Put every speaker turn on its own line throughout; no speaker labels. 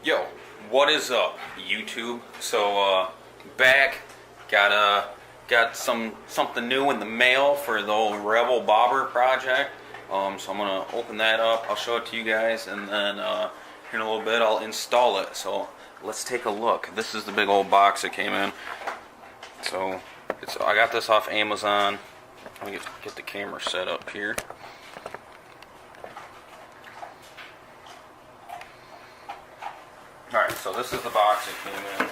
Yo, what is up, YouTube? So, back, got something new in the mail for the old Rebel Bobber project. So I'm gonna open that up. I'll show it to you guys, and then here in a little bit I'll install it. So let's take a look. This is the big old box that came in. So I got this off Amazon. Let me get the camera set up here. Alright, so this is the box it came in.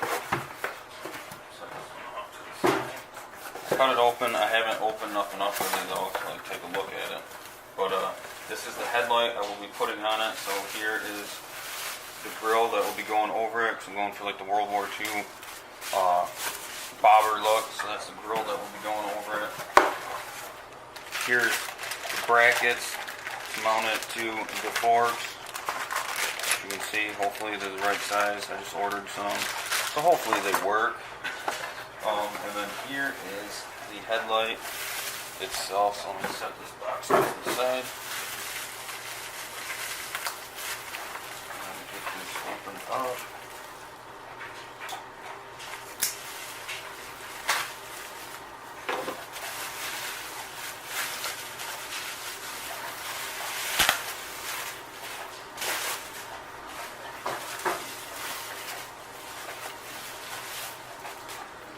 Cut it open. I haven't opened up enough of it though to take a look at it. But this is the headlight I will be putting on it. So here is the grill that will be going over it, because I'm going for like the World War II bobber look. So that's the grill that will be going over it. Here's the brackets to mount it to the forks. You can see, hopefully they're the right size. I just ordered some, so hopefully they work. And then here is the headlight itself. So I'm going to set this box to the side. And get this opened up.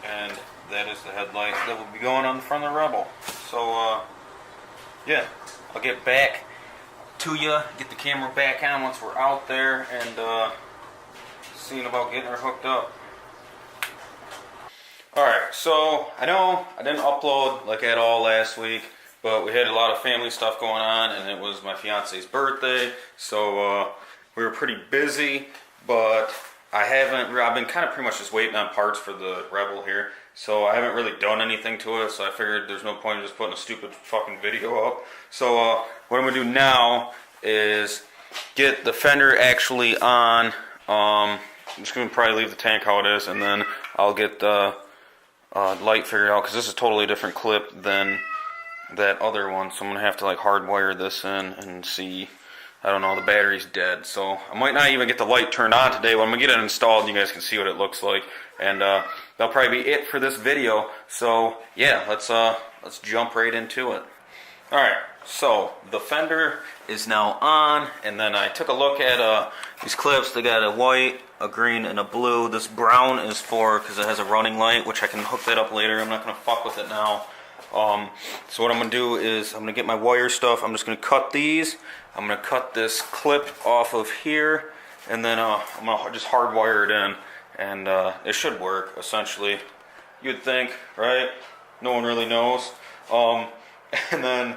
And that is the headlight that will be going on the front of the Rebel. So, yeah, I'll get back to you, get the camera back on once we're out there, and seeing about getting her hooked up. Alright, so I know I didn't upload like at all last week, but we had a lot of family stuff going on, and it was my fiance's birthday, so we were pretty busy, but I've been kind of pretty much just waiting on parts for the Rebel here, so I haven't really done anything to it, so I figured there's no point in just putting a stupid fucking video up. So what I'm going to do now is get the fender actually on. I'm just going to probably leave the tank how it is, and then I'll get the light figured out, because this is a totally different clip than that other one, so I'm going to have to like hardwire this in and see. I don't know, the battery's dead, so I might not even get the light turned on today. When we get it installed, you guys can see what it looks like, and that'll probably be it for this video. So yeah, let's jump right into it. All right, so the fender is now on, and then I took a look at these clips. They got a white, a green, and a blue. This brown is for because it has a running light, which I can hook that up later. I'm not gonna fuck with it now. So what I'm going to do is I'm going to get my wire stuff. I'm just going to cut these. I'm going to cut this clip off of here, and then I'm going to just hardwire it in, and it should work, essentially. You'd think, right? No one really knows. And then,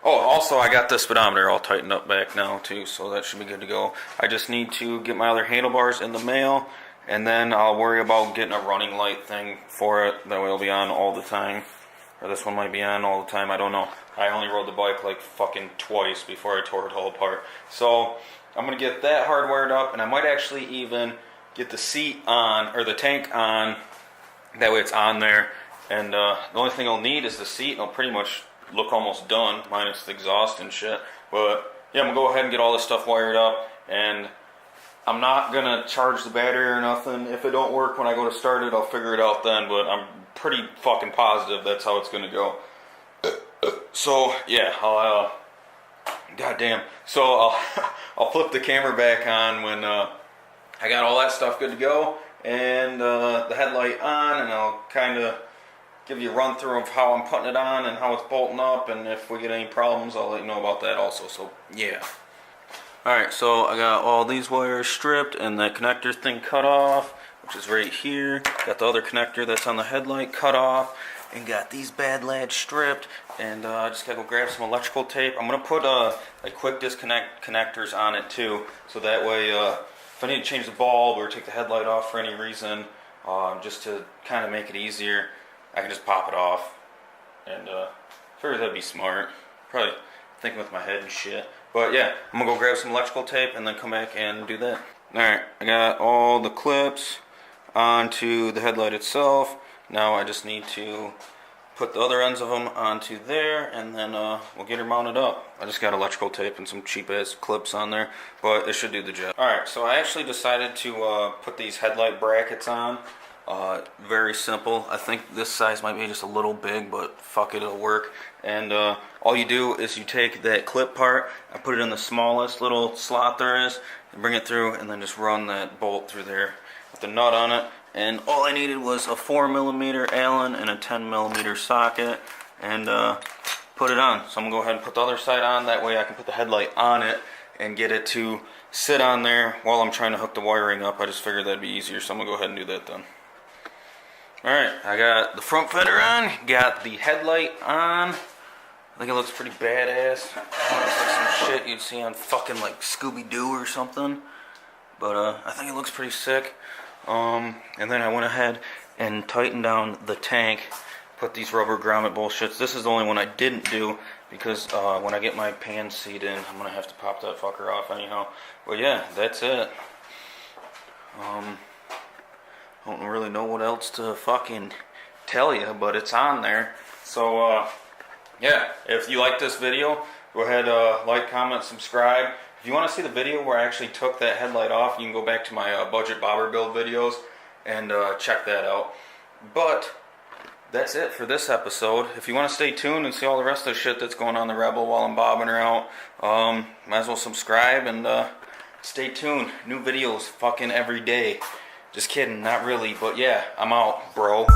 oh, also I got the speedometer all tightened up back now too, so that should be good to go. I just need to get my other handlebars in the mail, and then I'll worry about getting a running light thing for it. That way it'll be on all the time. Or this one might be on all the time, I don't know. I only rode the bike like fucking twice before I tore it all apart. So I'm going to get that hardwired up, and I might actually even get the seat on, or the tank on. That way it's on there. And the only thing I'll need is the seat, and I'll pretty much look almost done, minus the exhaust and shit. But yeah, I'm going to go ahead and get all this stuff wired up, and I'm not going to charge the battery or nothing. If it don't work when I go to start it, I'll figure it out then, but I'm pretty fucking positive that's how it's going to go. So, yeah, goddamn. So, I'll flip the camera back on when I got all that stuff good to go, and the headlight on, and I'll kind of give you a run through of how I'm putting it on and how it's bolting up, and if we get any problems, I'll let you know about that also. So, yeah. Alright, so I got all these wires stripped and that connector thing cut off, which is right here. Got the other connector that's on the headlight cut off, and got these bad lads stripped, and I just gotta go grab some electrical tape. I'm gonna put like quick disconnect connectors on it too, so that way if I need to change the bulb or take the headlight off for any reason, just to kind of make it easier, I can just pop it off, and I figured that'd be smart. Probably thinking with my head and shit. But yeah, I'm gonna go grab some electrical tape and then come back and do that. Alright, I got all the clips onto the headlight itself. Now I just need to put the other ends of them onto there, and then we'll get her mounted up. I just got electrical tape and some cheap ass clips on there, but it should do the job. Alright, so I actually decided to put these headlight brackets on. Very simple. I think this size might be just a little big, but fuck it, it'll work. And all you do is you take that clip part, I put it in the smallest little slot there is, and bring it through, and then just run that bolt through there with the nut on it. And all I needed was a 4mm Allen and a 10mm socket, and put it on. So I'm going to go ahead and put the other side on, that way I can put the headlight on it and get it to sit on there while I'm trying to hook the wiring up. I just figured that'd be easier, so I'm going to go ahead and do that then. Alright, I got the front fender on, got the headlight on. I think it looks pretty badass. It looks like some shit you'd see on fucking like Scooby-Doo or something. But I think it looks pretty sick. And then I went ahead and tightened down the tank, put these rubber grommet bullshits. This is the only one I didn't do because when I get my pan seat in, I'm going to have to pop that fucker off anyhow. But yeah, that's it. I don't really know what else to fucking tell you, but it's on there. So, yeah, if you like this video, go ahead, like, comment, subscribe. If you want to see the video where I actually took that headlight off, you can go back to my budget bobber build videos and check that out. But that's it for this episode. If you want to stay tuned and see all the rest of the shit that's going on the Rebel while I'm bobbing her out, might as well subscribe and stay tuned. New videos fucking every day. Just kidding, not really, but yeah, I'm out, bro.